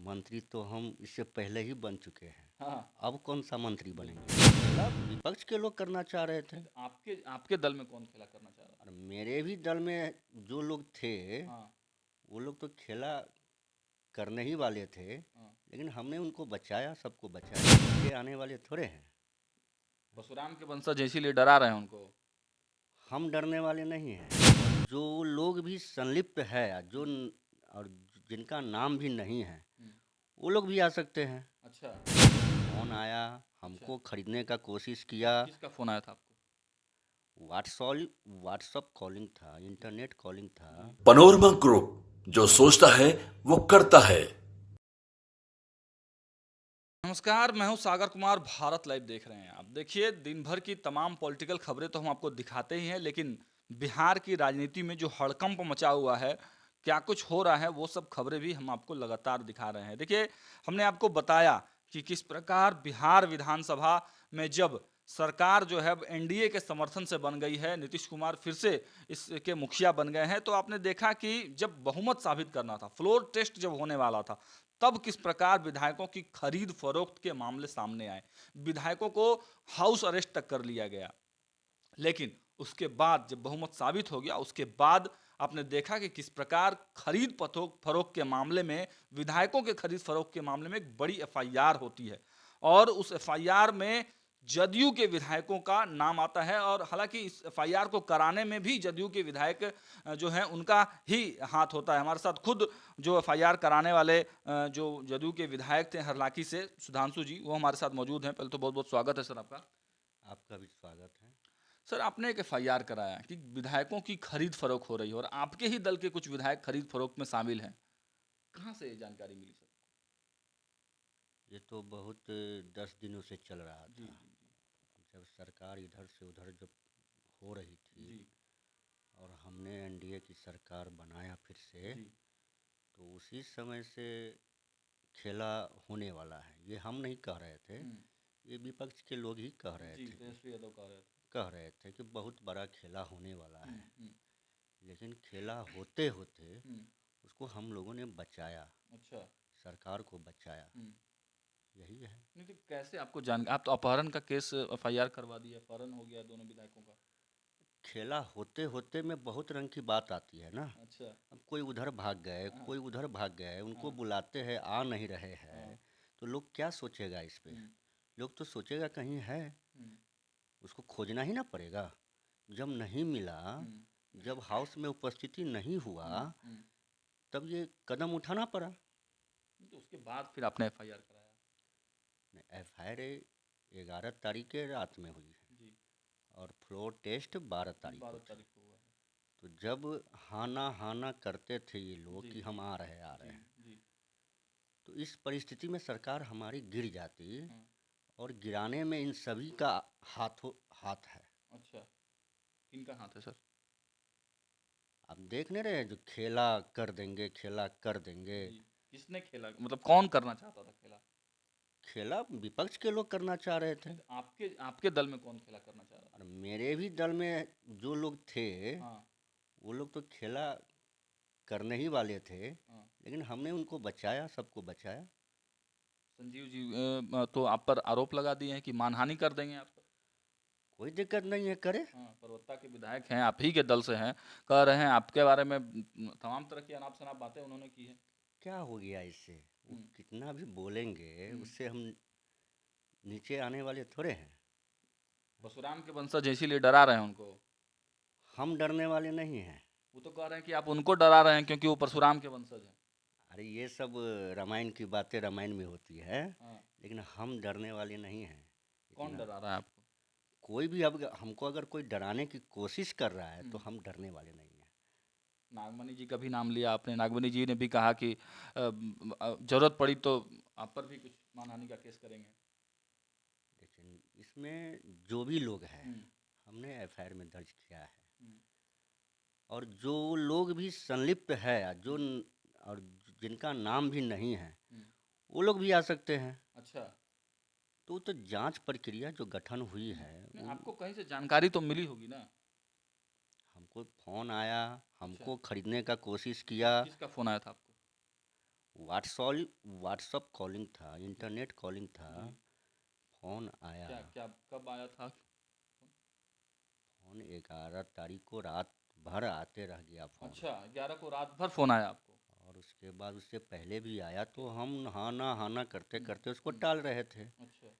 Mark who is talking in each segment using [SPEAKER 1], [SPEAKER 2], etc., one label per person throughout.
[SPEAKER 1] मंत्री तो हम इससे पहले ही बन चुके हैं।
[SPEAKER 2] हाँ।
[SPEAKER 1] अब कौन सा मंत्री बनेंगे? खेला विपक्ष के लोग करना चाह रहे थे।
[SPEAKER 2] तो आपके आपके दल में कौन खेला करना चाह रहा
[SPEAKER 1] और मेरे भी दल में जो लोग थे
[SPEAKER 2] था? हाँ।
[SPEAKER 1] वो लोग तो खेला करने ही वाले थे,
[SPEAKER 2] हाँ।
[SPEAKER 1] लेकिन हमने उनको बचाया, सबको बचाया। ये आने वाले थोड़े हैं।
[SPEAKER 2] परशुराम के वंशज इसीलिए डरा रहे हैं उनको।
[SPEAKER 1] हम डरने वाले नहीं हैं। जो लोग भी संलिप्त है और जिनका नाम भी नहीं है
[SPEAKER 2] हम्म,
[SPEAKER 1] वो लोग भी आ सकते हैं।
[SPEAKER 2] अच्छा।
[SPEAKER 1] फोन आया,
[SPEAKER 2] अच्छा,
[SPEAKER 1] हमको खरीदने का कोशिश किया।
[SPEAKER 2] किसका फोन आया था आपको?
[SPEAKER 1] व्हाट्सअप कॉलिंग था, इंटरनेट कॉलिंग था।
[SPEAKER 3] पनोरमा ग्रुप, जो सोचता है वो करता है।
[SPEAKER 2] नमस्कार, मैं हूं सागर कुमार। भारत लाइव देख रहे हैं आप। देखिए, दिन भर की तमाम पॉलिटिकल खबरें तो हम आपको दिखाते ही हैं, लेकिन बिहार की राजनीति में जो हड़कंप मचा हुआ है, क्या कुछ हो रहा है, वो सब खबरें भी हम आपको लगातार दिखा रहे हैं। देखिए, हमने आपको बताया कि किस प्रकार बिहार विधानसभा में जब सरकार जो है अब एनडीए के समर्थन से बन गई है, नीतीश कुमार फिर से इसके मुखिया बन गए हैं, तो आपने देखा कि जब बहुमत साबित करना था, फ्लोर टेस्ट जब होने वाला था, तब किस प्रकार विधायकों की खरीद फरोख्त के मामले सामने आए। विधायकों को हाउस अरेस्ट तक कर लिया गया। लेकिन उसके बाद जब बहुमत साबित हो गया, उसके बाद आपने देखा कि किस प्रकार खरीद फरोख्त के मामले में, विधायकों के खरीद फरोख्त के मामले में एक बड़ी एफआईआर होती है, और उस एफआईआर में जदयू के विधायकों का नाम आता है। और हालांकि इस एफआईआर को कराने में भी जदयू के विधायक जो हैं उनका ही हाथ होता है। हमारे साथ खुद जो एफआईआर कराने वाले जो जदयू के विधायक थे हरलाखी से, सुधांशु जी, वो हमारे साथ मौजूद हैं। पहले तो बहुत बहुत स्वागत है सर आपका।
[SPEAKER 1] आपका भी स्वागत है।
[SPEAKER 2] सर, आपने एक एफआईआर कराया कि विधायकों की खरीद फरोख्त हो रही है, और आपके ही दल के कुछ विधायक खरीद फरोख्त में शामिल हैं। कहाँ से ये जानकारी मिली सर?
[SPEAKER 1] ये तो बहुत 10 दिनों से चल रहा
[SPEAKER 2] जी
[SPEAKER 1] था।
[SPEAKER 2] जी
[SPEAKER 1] जब सरकार इधर से उधर जब हो रही थी
[SPEAKER 2] जी
[SPEAKER 1] और हमने एनडीए की सरकार बनाया फिर से,
[SPEAKER 2] जी
[SPEAKER 1] तो उसी समय से खेला होने वाला है। ये हम नहीं कह रहे थे,
[SPEAKER 2] जी।
[SPEAKER 1] ये विपक्ष के लोग ही कह रहे
[SPEAKER 2] जी,
[SPEAKER 1] थे।
[SPEAKER 2] तेजस्वी यादव कह रहे थे।
[SPEAKER 1] कि बहुत बड़ा खेला होने वाला है।
[SPEAKER 2] हम्म।
[SPEAKER 1] लेकिन खेला होते होते
[SPEAKER 2] हम्म।
[SPEAKER 1] उसको हम लोगों ने बचाया,
[SPEAKER 2] अच्छा।
[SPEAKER 1] सरकार को बचाया।
[SPEAKER 2] हम्म।
[SPEAKER 1] यही है।
[SPEAKER 2] नहीं तो कैसे आपको जान, आप तो अपहरण का केस एफआईआर करवा दिया, अपहरण हो गया दोनों विधायकों का।
[SPEAKER 1] खेला होते होते में बहुत रंग की बात आती है ना।
[SPEAKER 2] अच्छा।
[SPEAKER 1] अब कोई उधर भाग गए,
[SPEAKER 2] हाँ।
[SPEAKER 1] कोई उधर भाग गए, उनको
[SPEAKER 2] हाँ।
[SPEAKER 1] बुलाते हैं आ नहीं रहे हैं,
[SPEAKER 2] हाँ।
[SPEAKER 1] तो लोग क्या सोचेगा इस पे?
[SPEAKER 2] हम्म।
[SPEAKER 1] लोग तो सोचेगा कहीं है,
[SPEAKER 2] हम्म।
[SPEAKER 1] उसको खोजना ही ना पड़ेगा। जब नहीं मिला,
[SPEAKER 2] हम्म।
[SPEAKER 1] जब हाउस में उपस्थिति नहीं हुआ,
[SPEAKER 2] हम्म।
[SPEAKER 1] तब ये कदम उठाना पड़ा।
[SPEAKER 2] तो उसके बाद फिर आपने एफआईआर कराया?
[SPEAKER 1] FIR 11 तारीख के रात में हुई है
[SPEAKER 2] जी।
[SPEAKER 1] और फ्लोर टेस्ट 12 तारीख को
[SPEAKER 2] 12
[SPEAKER 1] थी।
[SPEAKER 2] तारीख को हुआ है।
[SPEAKER 1] तो जब हाना हाना करते थे ये लोग
[SPEAKER 2] जी
[SPEAKER 1] कि हम आ रहे
[SPEAKER 2] जी
[SPEAKER 1] हैं,
[SPEAKER 2] जी।
[SPEAKER 1] तो इस परिस्थिति में सरकार हमारी गिर जाती,
[SPEAKER 2] हाँ।
[SPEAKER 1] और गिराने में इन सभी का हाथ है।
[SPEAKER 2] अच्छा, किनका हाथ है सर?
[SPEAKER 1] आप देख नहीं रहे, जो खेला कर देंगे, खेला कर देंगे।
[SPEAKER 2] जी। किसने खेला, मतलब कौन करना चाहता था खेला?
[SPEAKER 1] खेला विपक्ष के लोग करना चाह रहे थे।
[SPEAKER 2] नहीं तो आपके आपके दल में कौन खेला करना चाह रहा
[SPEAKER 1] और मेरे भी दल में जो लोग थे
[SPEAKER 2] था? हाँ।
[SPEAKER 1] वो लोग तो खेला करने ही वाले थे,
[SPEAKER 2] हाँ।
[SPEAKER 1] लेकिन हमने उनको बचाया, सबको बचाया।
[SPEAKER 2] संजीव जी तो आप पर आरोप लगा दिए हैं कि मानहानि कर देंगे आप पर।
[SPEAKER 1] कोई दिक्कत नहीं है, करे।
[SPEAKER 2] हाँ, परवत्ता के विधायक हैं, आप ही के दल से हैं, कह रहे हैं आपके बारे में तमाम तरह की अनाप शनाप बातें उन्होंने की है।
[SPEAKER 1] क्या हो गया इससे? वो
[SPEAKER 2] हम्म।
[SPEAKER 1] कितना भी बोलेंगे,
[SPEAKER 2] हम्म।
[SPEAKER 1] उससे हम नीचे आने वाले थोड़े हैं।
[SPEAKER 2] परशुराम के वंशज हैं, इसीलिए डरा रहे हैं उनको।
[SPEAKER 1] हम डरने वाले नहीं हैं।
[SPEAKER 2] वो तो कह रहे हैं कि आप उनको डरा रहे हैं क्योंकि वो परशुराम के वंशज हैं।
[SPEAKER 1] अरे ये सब रामायण की बातें रामायण में होती है,
[SPEAKER 2] हाँ।
[SPEAKER 1] लेकिन हम डरने वाले नहीं हैं
[SPEAKER 2] कौन
[SPEAKER 1] इतना।
[SPEAKER 2] डरा रहा है आपको?
[SPEAKER 1] कोई भी अब हमको अगर कोई डराने की कोशिश कर रहा है तो हम डरने वाले नहीं हैं।
[SPEAKER 2] नागमणि जी का भी नाम लिया आपने। नागमणि जी ने भी कहा कि जरूरत पड़ी तो आप पर भी कुछ मानहानि का केस करेंगे।
[SPEAKER 1] लेकिन इसमें जो भी लोग हैं,
[SPEAKER 2] हम्म।
[SPEAKER 1] हमने FIR में दर्ज किया है।
[SPEAKER 2] हम्म।
[SPEAKER 1] और जो लोग भी संलिप्त है,
[SPEAKER 2] हम्म।
[SPEAKER 1] और जिनका नाम भी नहीं है,
[SPEAKER 2] हम्म।
[SPEAKER 1] वो लोग भी आ सकते हैं।
[SPEAKER 2] अच्छा।
[SPEAKER 1] तो वो तो जांच प्रक्रिया जो गठन हुई है
[SPEAKER 2] नहीं,
[SPEAKER 1] वो,
[SPEAKER 2] आपको कहीं से जानकारी तो मिली होगी ना?
[SPEAKER 1] हमको फ़ोन आया,
[SPEAKER 2] अच्छा।
[SPEAKER 1] हमको खरीदने का कोशिश किया।
[SPEAKER 2] किसका फोन आया था आपको?
[SPEAKER 1] व्हाट्सअप कॉलिंग था, इंटरनेट कॉलिंग था।
[SPEAKER 2] जी।
[SPEAKER 1] फ़ोन आया।
[SPEAKER 2] क्या क्या कब आया था?
[SPEAKER 1] फ़ोन 11 तारीख को रात भर आते रह गया फ़ोन।
[SPEAKER 2] अच्छा, 11 को रात भर फ़ोन आया आपको?
[SPEAKER 1] और उसके बाद उससे पहले भी आया तो हम हाँ ना करते करते उसको
[SPEAKER 2] हुँ।
[SPEAKER 1] टाल रहे थे।
[SPEAKER 2] अच्छा।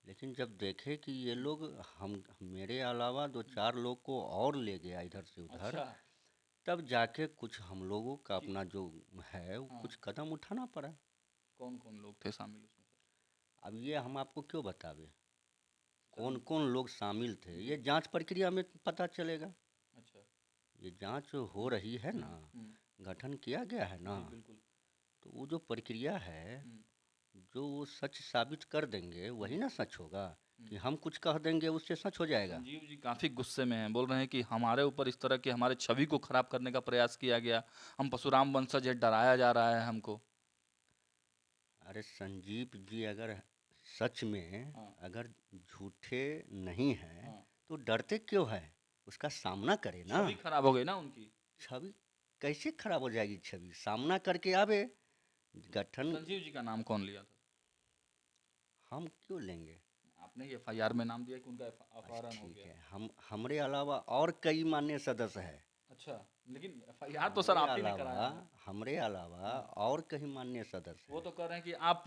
[SPEAKER 1] लेकिन जब देखे कि ये लोग हम मेरे अलावा 2-4 लोग को और ले गया इधर से उधर,
[SPEAKER 2] अच्छा।
[SPEAKER 1] तब जाके कुछ हम लोगों का
[SPEAKER 2] कि
[SPEAKER 1] अपना जो है वो
[SPEAKER 2] हाँ,
[SPEAKER 1] कुछ कदम उठाना पड़ा।
[SPEAKER 2] कौन-कौन लोग थे शामिल उसमें सर?
[SPEAKER 1] अब ये हम आपको क्यों बतावें?
[SPEAKER 2] सर
[SPEAKER 1] कौन-कौन लोग शामिल थे,
[SPEAKER 2] जी।
[SPEAKER 1] ये जाँच प्रक्रिया में पता चलेगा।
[SPEAKER 2] अच्छा।
[SPEAKER 1] ये जाँच हो रही है ना,
[SPEAKER 2] हुँ।
[SPEAKER 1] गठन किया गया है ना,
[SPEAKER 2] जी, बिल्कुल।
[SPEAKER 1] तो वो जो प्रक्रिया है,
[SPEAKER 2] हुँ,
[SPEAKER 1] जो वो सच साबित कर देंगे, वही
[SPEAKER 2] हुँ,
[SPEAKER 1] ना सच होगा।
[SPEAKER 2] हुँ।
[SPEAKER 1] कि हम कुछ कह देंगे उससे सच हो जाएगा।
[SPEAKER 2] संजीव जी काफ़ी गुस्से में हैं, बोल रहे हैं कि हमारे ऊपर इस तरह के हमारे छवि को खराब करने का प्रयास किया गया। हम परशुराम वंशज हैं, डराया जा रहा है हमको।
[SPEAKER 1] अरे संजीव जी अगर सच में
[SPEAKER 2] हाँ,
[SPEAKER 1] अगर झूठे नहीं हैं,
[SPEAKER 2] हाँ।
[SPEAKER 1] तो डरते क्यों हैं? उसका सामना करें ना।
[SPEAKER 2] छवि खराब हो गई ना उनकी।
[SPEAKER 1] छवि कैसे खराब हो जाएगी छवि? सामना करके आवे। गठन
[SPEAKER 2] संजीव जी का नाम कौन लिया था?
[SPEAKER 1] हम क्यों लेंगे?
[SPEAKER 2] आपने ही एफआईआर में नाम दिया कि उनका
[SPEAKER 1] अच्छा
[SPEAKER 2] अपहरण हो
[SPEAKER 1] ठीक
[SPEAKER 2] गया।
[SPEAKER 1] है, हम हमरे अलावा और कई मान्य सदस्य हैं।
[SPEAKER 2] अच्छा, लेकिन एफआईआर तो सर आप ही ने कराया है।
[SPEAKER 1] हमरे अलावा
[SPEAKER 2] हाँ।
[SPEAKER 1] और कई मान्य सदस्य
[SPEAKER 2] वो
[SPEAKER 1] हैं।
[SPEAKER 2] तो कह रहे हैं कि आप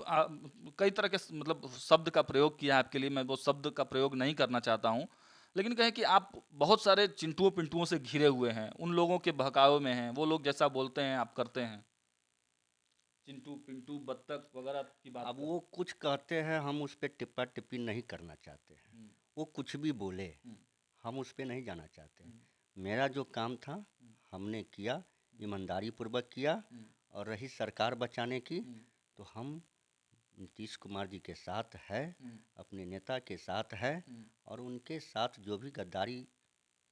[SPEAKER 2] कई तरह के मतलब शब्द का प्रयोग किया है आपके लिए, मैं वो शब्द का प्रयोग नहीं करना चाहता हूँ। लेकिन कहें कि आप बहुत सारे चिंटुओं पिंटुओं से घिरे हुए हैं, उन लोगों के बहकावे में हैं, वो लोग जैसा बोलते हैं आप करते हैं। चिंटू पिंटू बत्तख वगैरह की बात
[SPEAKER 1] अब
[SPEAKER 2] कर।
[SPEAKER 1] वो कुछ कहते हैं, हम उस पे टिप्पा-टिप्पी नहीं करना चाहते हैं।
[SPEAKER 2] हुँ,
[SPEAKER 1] वो कुछ भी बोले,
[SPEAKER 2] हुँ,
[SPEAKER 1] हम उस पे नहीं जाना चाहते हैं।
[SPEAKER 2] हुँ,
[SPEAKER 1] मेरा जो काम था,
[SPEAKER 2] हुँ,
[SPEAKER 1] हमने किया,
[SPEAKER 2] हुँ,
[SPEAKER 1] ईमानदारी पूर्वक किया।
[SPEAKER 2] हुँ,
[SPEAKER 1] और रही सरकार बचाने की,
[SPEAKER 2] हुँ,
[SPEAKER 1] तो हम नीतीश कुमार जी के साथ है,
[SPEAKER 2] हुँ,
[SPEAKER 1] अपने नेता के साथ है।
[SPEAKER 2] हुँ,
[SPEAKER 1] और उनके साथ जो भी गद्दारी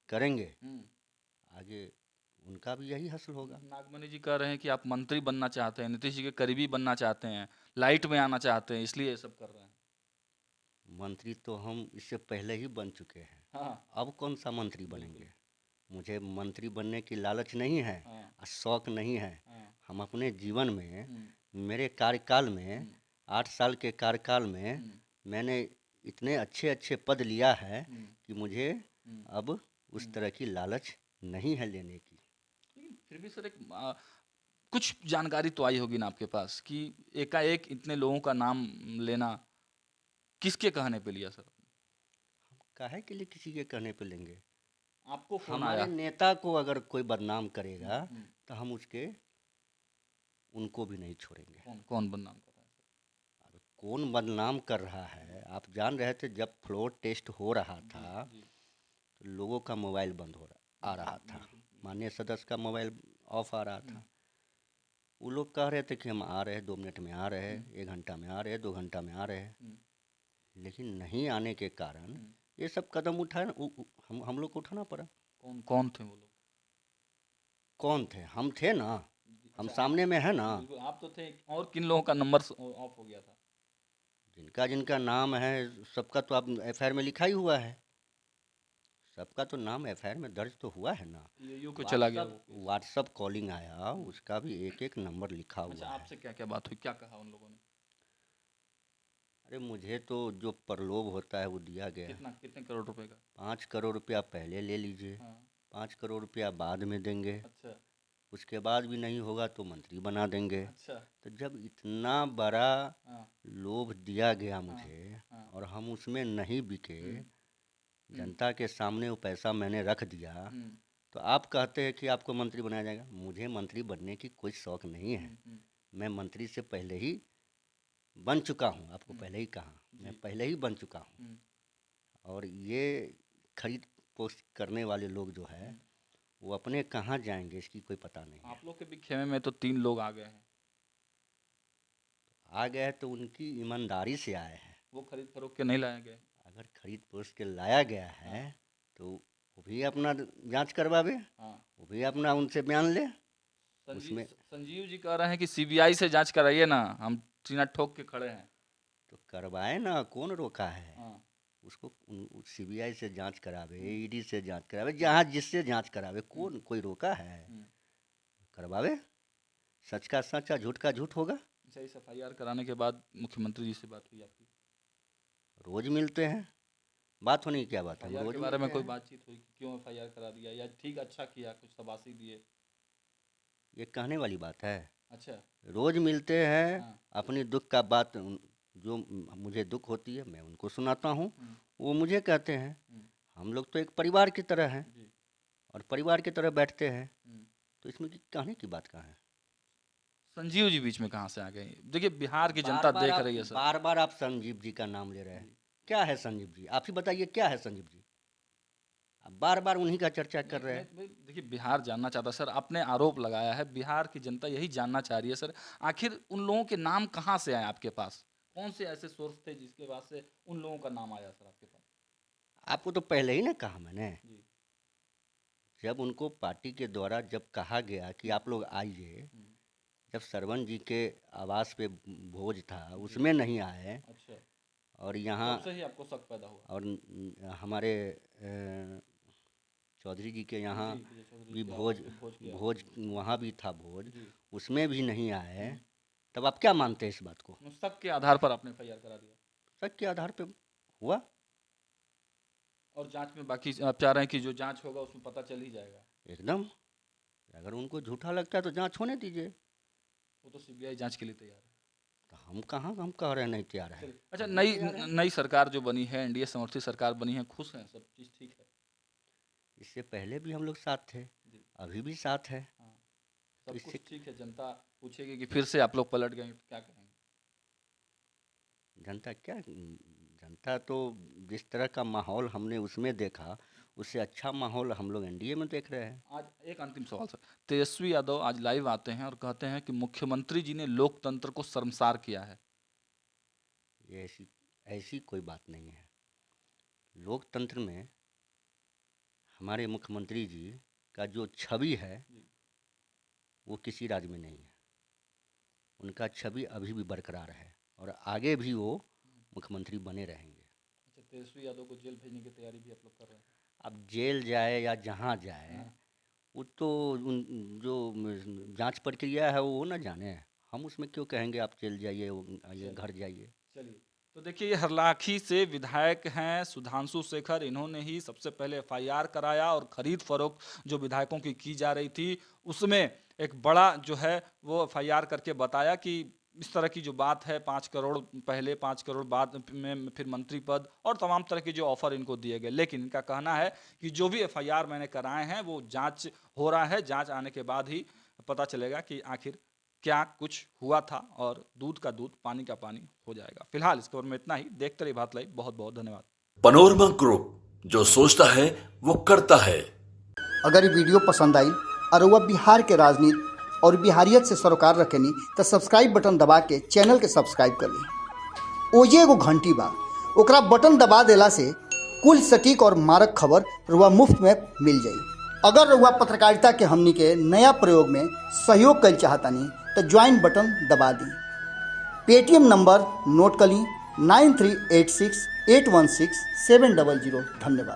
[SPEAKER 1] करेंगे,
[SPEAKER 2] हुँ।
[SPEAKER 1] आगे उनका भी यही हासिल होगा।
[SPEAKER 2] नागमणि जी कह रहे हैं कि आप मंत्री बनना चाहते हैं, नीतीश जी के करीबी बनना चाहते हैं, लाइट में आना चाहते हैं, इसलिए ये सब कर रहे हैं।
[SPEAKER 1] मंत्री तो हम इससे पहले ही बन चुके हैं।
[SPEAKER 2] हाँ,
[SPEAKER 1] अब कौन सा मंत्री
[SPEAKER 2] बिल्कुल।
[SPEAKER 1] बनेंगे? मुझे मंत्री बनने की लालच नहीं है
[SPEAKER 2] हाँ,
[SPEAKER 1] और शौक नहीं है।
[SPEAKER 2] हाँ,
[SPEAKER 1] हम अपने जीवन में,
[SPEAKER 2] हुँ,
[SPEAKER 1] मेरे कार्यकाल में,
[SPEAKER 2] हुँ,
[SPEAKER 1] 8 साल के कार्यकाल में
[SPEAKER 2] हुँ,
[SPEAKER 1] मैंने इतने अच्छे अच्छे पद लिया है
[SPEAKER 2] हुँ,
[SPEAKER 1] कि मुझे
[SPEAKER 2] हुँ,
[SPEAKER 1] अब उस
[SPEAKER 2] हुँ।
[SPEAKER 1] तरह की लालच नहीं है लेने की।
[SPEAKER 2] लेकिन फिर भी सर एक कुछ जानकारी तो आई होगी ना आपके पास कि एकाएक इतने लोगों का नाम लेना किसके कहने पे लिया सर?
[SPEAKER 1] काहे के लिए किसी के कहने पे लेंगे?
[SPEAKER 2] आपको फ़ोन
[SPEAKER 1] हमारे
[SPEAKER 2] आया?
[SPEAKER 1] नेता को अगर कोई बदनाम
[SPEAKER 2] हुँ,
[SPEAKER 1] करेगा,
[SPEAKER 2] हुँ।
[SPEAKER 1] तो हम उनको भी नहीं छोड़ेंगे।
[SPEAKER 2] कौन बदनाम कर रहा है सर?
[SPEAKER 1] अब कौन बदनाम कर रहा है, आप जान रहे थे जब फ्लोर टेस्ट हो रहा
[SPEAKER 2] जी,
[SPEAKER 1] था,
[SPEAKER 2] जी,
[SPEAKER 1] तो लोगों का मोबाइल बंद आ
[SPEAKER 2] जी,
[SPEAKER 1] रहा था।
[SPEAKER 2] बिल्कुल, बिल्कुल।
[SPEAKER 1] माननीय सदस्य का मोबाइल ऑफ आ रहा
[SPEAKER 2] हुँ,
[SPEAKER 1] था। वो लोग कह रहे थे कि हम आ रहे हैं, 2 मिनट में आ रहे
[SPEAKER 2] हुँ,
[SPEAKER 1] हैं, 1 घंटा में आ रहे हैं, 2 घंटा में आ रहे हैं।
[SPEAKER 2] हुँ,
[SPEAKER 1] लेकिन नहीं आने के कारण
[SPEAKER 2] हुँ।
[SPEAKER 1] ये सब कदम उठाए, हम लोग को उठाना पड़ा।
[SPEAKER 2] कौन थे वो लोग?
[SPEAKER 1] कौन थे? हम थे ना,
[SPEAKER 2] जी,
[SPEAKER 1] हम
[SPEAKER 2] अच्छा आप
[SPEAKER 1] सामने में है ना।
[SPEAKER 2] जी, बिल्कुल आप तो थे और किन लोगों का नंबर ऑफ हो गया था?
[SPEAKER 1] जिनका जिनका नाम है, सबका तो अब एफआईआर में लिखा ही हुआ है। सबका तो नाम एफआईआर में दर्ज तो हुआ है ना।
[SPEAKER 2] सीआईओ को चला गया
[SPEAKER 1] व्हाट्सअप
[SPEAKER 2] वो केस।
[SPEAKER 1] व्हाट्सअप कॉलिंग आया,
[SPEAKER 2] हुँ।
[SPEAKER 1] उसका भी एक एक नंबर लिखा
[SPEAKER 2] अच्छा
[SPEAKER 1] हुआ है।
[SPEAKER 2] आपसे क्या-क्या बात हुई? क्या कहा उन लोगों ने?
[SPEAKER 1] अरे मुझे तो जो प्रलोभ होता है वो दिया गया है।
[SPEAKER 2] कितना कितने करोड़ रुपए का?
[SPEAKER 1] 5 करोड़ रुपया पहले ले लीजिए,
[SPEAKER 2] हाँ,
[SPEAKER 1] 5 करोड़ रुपया बाद में देंगे।
[SPEAKER 2] अच्छा,
[SPEAKER 1] उसके बाद भी नहीं होगा तो मंत्री बना देंगे।
[SPEAKER 2] अच्छा,
[SPEAKER 1] तो जब इतना बड़ा
[SPEAKER 2] हाँ,
[SPEAKER 1] लोभ दिया गया
[SPEAKER 2] हाँ,
[SPEAKER 1] मुझे,
[SPEAKER 2] हाँ,
[SPEAKER 1] और हम उसमें नहीं बिके,
[SPEAKER 2] हुँ, हुँ,
[SPEAKER 1] जनता के सामने वो पैसा मैंने रख दिया,
[SPEAKER 2] हुँ,
[SPEAKER 1] तो आप कहते हैं कि आपको मंत्री बनाया जाएगा। मुझे मंत्री बनने की कोई शौक नहीं है।
[SPEAKER 2] हुँ, हुँ,
[SPEAKER 1] मैं मंत्री से पहले ही बन चुका हूँ, आपको
[SPEAKER 2] हुँ,
[SPEAKER 1] पहले ही कहा, मैं
[SPEAKER 2] जी,
[SPEAKER 1] पहले ही बन चुका हूँ।
[SPEAKER 2] हुँ,
[SPEAKER 1] और ये खरीद पोस्ट करने वाले लोग जो है,
[SPEAKER 2] हुँ।
[SPEAKER 1] वो अपने कहाँ जाएंगे इसकी कोई पता नहीं है।
[SPEAKER 2] आप लोग के भी खेमे में तो 3 लोग आ गए हैं।
[SPEAKER 1] आ गए हैं तो उनकी ईमानदारी से आए हैं।
[SPEAKER 2] वो खरीद फरोख्त के नहीं लाए गए।
[SPEAKER 1] अगर खरीद पोस्ट के लाया गया
[SPEAKER 2] हाँ,
[SPEAKER 1] है, तो वो भी अपना जांच करवावे,
[SPEAKER 2] हाँ।
[SPEAKER 1] वो भी अपना उनसे बयान ले। उसमें
[SPEAKER 2] संजीव जी कह रहे हैं कि सीबीआई से जाँच कराइए ना, हम सीना ठोक के खड़े हैं।
[SPEAKER 1] तो करवाए ना, कौन रोका है?
[SPEAKER 2] हाँ,
[SPEAKER 1] उसको सीबीआई से जांच करावे,
[SPEAKER 2] हुँ,
[SPEAKER 1] ईडी से जांच करावे,
[SPEAKER 2] हुँ,
[SPEAKER 1] जहाँ जिससे जांच करावे,
[SPEAKER 2] हुँ,
[SPEAKER 1] कौन कोई रोका है?
[SPEAKER 2] हुँ।
[SPEAKER 1] करवावे। सच का सच और झूठ का झूठ होगा।
[SPEAKER 2] अच्छा, इस एफआईआर कराने के बाद मुख्यमंत्री जी से बात हुई आपकी?
[SPEAKER 1] रोज मिलते हैं, बात होने की क्या बात है, हम
[SPEAKER 2] एफआईआर
[SPEAKER 1] रोज
[SPEAKER 2] के बारे में
[SPEAKER 1] मिलते
[SPEAKER 2] कोई
[SPEAKER 1] हैं।
[SPEAKER 2] बातचीत हुई कि क्यों एफआईआर करा दिया, या ठीक अच्छा किया, कुछ शाबाशी दिए?
[SPEAKER 1] ये कहने वाली बात है?
[SPEAKER 2] अच्छा।
[SPEAKER 1] रोज मिलते हैं,
[SPEAKER 2] हाँ।
[SPEAKER 1] अपनी दुख का बात जो मुझे दुख होती है मैं उनको सुनाता हूँ, वो मुझे कहते हैं। हम लोग तो एक परिवार की तरह हैं
[SPEAKER 2] जी।
[SPEAKER 1] और परिवार की तरह बैठते हैं, तो इसमें कहने की बात कहाँ है?
[SPEAKER 2] संजीव जी बीच में कहाँ से आ गए? देखिए बिहार की जनता देख रही है सर।
[SPEAKER 1] बार बार आप संजीव जी का नाम ले रहे हैं। क्या है संजीव जी? आप ही बताइए, क्या है संजीव जी? आप बार बार उन्हीं का चर्चा कर रहे हैं।
[SPEAKER 2] देखिए बिहार जानना चाहता सर, आपने आरोप लगाया है, बिहार की जनता यही जानना चाह रही है सर, आखिर उन लोगों के नाम कहाँ से आए आपके पास? कौन से ऐसे सोर्स थे जिसके बाद से उन लोगों का नाम आया सर आपके पास?
[SPEAKER 1] आपको तो पहले ही ना कहा मैंने,
[SPEAKER 2] जी।
[SPEAKER 1] जब उनको पार्टी के द्वारा जब कहा गया कि आप लोग आइए, जब सरवण जी के आवास पे भोज था उसमें नहीं आए,
[SPEAKER 2] अच्छा।
[SPEAKER 1] और यहाँ
[SPEAKER 2] तब से ही आपको शक पैदा हुआ?
[SPEAKER 1] और हमारे चौधरी जी के यहाँ
[SPEAKER 2] जी, विजय चौधरी
[SPEAKER 1] भी
[SPEAKER 2] के
[SPEAKER 1] भोज
[SPEAKER 2] आवास पे भोज किया।
[SPEAKER 1] भोज वहाँ भी था भोज,
[SPEAKER 2] जी।
[SPEAKER 1] उसमें भी नहीं आए, तब आप क्या मानते हैं इस बात को?
[SPEAKER 2] शक के आधार पर आपने एफआईआर करा दिया
[SPEAKER 1] शक के आधार पे हुआ।
[SPEAKER 2] और जांच में बाकी आप चाह रहे हैं कि जो जांच होगा उसमें पता चल ही जाएगा?
[SPEAKER 1] एकदम, अगर उनको झूठा लगता है तो जांच होने दीजिए।
[SPEAKER 2] वो तो सीबीआई जांच के लिए तैयार है।
[SPEAKER 1] तो हम कहाँ, हम कह रहे हैं नहीं तैयार है।
[SPEAKER 2] अच्छा, नई सरकार जो बनी है, एनडीए समर्थित सरकार बनी है, खुश हैं, सब चीज़ ठीक है?
[SPEAKER 1] इससे पहले भी हम लोग साथ थे,
[SPEAKER 2] जी।
[SPEAKER 1] अभी भी साथ है।
[SPEAKER 2] हाँ।
[SPEAKER 1] तो
[SPEAKER 2] सब
[SPEAKER 1] इससे
[SPEAKER 2] कुछ ठीक है, जनता पूछेगी कि फिर से आप लोग पलट गए तो क्या कहेंगे?
[SPEAKER 1] जनता तो जिस तरह का माहौल हमने उसमें देखा, उससे अच्छा माहौल हम लोग एनडीए में देख रहे हैं।
[SPEAKER 2] आज एक अंतिम सवाल सर, तेजस्वी यादव आज लाइव आते हैं और कहते हैं कि मुख्यमंत्री जी ने लोकतंत्र को शर्मसार किया है।
[SPEAKER 1] ये ऐसी कोई बात नहीं है। लोकतंत्र में हमारे मुख्यमंत्री जी का जो छवि है वो किसी राज्य में नहीं है। उनका छवि अभी भी बरकरार है और आगे भी वो मुख्यमंत्री बने रहेंगे।
[SPEAKER 2] अच्छा, तेजस्वी यादव को जेल भेजने की तैयारी भी आप लोग कर रहे हैं?
[SPEAKER 1] अब जेल जाए या जहाँ जाए, वो तो जो जांच प्रक्रिया है वो ना जाने, हम उसमें क्यों कहेंगे आप जेल जाइए, आइए घर जाइए।
[SPEAKER 2] चलिए, तो देखिए ये हरलाखी से विधायक हैं सुधांशु शेखर, इन्होंने ही सबसे पहले एफआईआर कराया और खरीद फरोख्त जो विधायकों की जा रही थी उसमें एक बड़ा जो है वो एफआईआर करके बताया कि इस तरह की जो बात है, 5 करोड़ पहले, 5 करोड़ बाद में फिर मंत्री पद और तमाम तरह के जो ऑफर इनको दिए गए। लेकिन इनका कहना है कि जो भी एफआईआर मैंने कराए हैं वो जांच हो रहा है, जांच आने के बाद ही पता चलेगा कि आखिर क्या कुछ हुआ था और दूध का दूध पानी का पानी हो जाएगा। फिलहाल इस खबर में इतना ही। देखते रहिए भारत लाइव। बहुत बहुत धन्यवाद।
[SPEAKER 3] पनोरमा ग्रुप, जो सोचता है वो करता है।
[SPEAKER 4] अगर ये वीडियो पसंद आई और वह बिहार के राजनीति और बिहारियत से सरोकार रखेनी तो सब्सक्राइब बटन दबा के चैनल के सब्सक्राइब कर ली। ओजे एगो घंटी बा, ओकरा बटन दबा देला से कुल सटीक और मारक खबर रुआ मुफ्त में मिल जाई। अगर रुआ पत्रकारिता के हमनी के नया प्रयोग में सहयोग कर चाहतानी तो ज्वाइन बटन दबा दी। पेटीएम नंबर नोट कर ली 9386816700। धन्यवाद।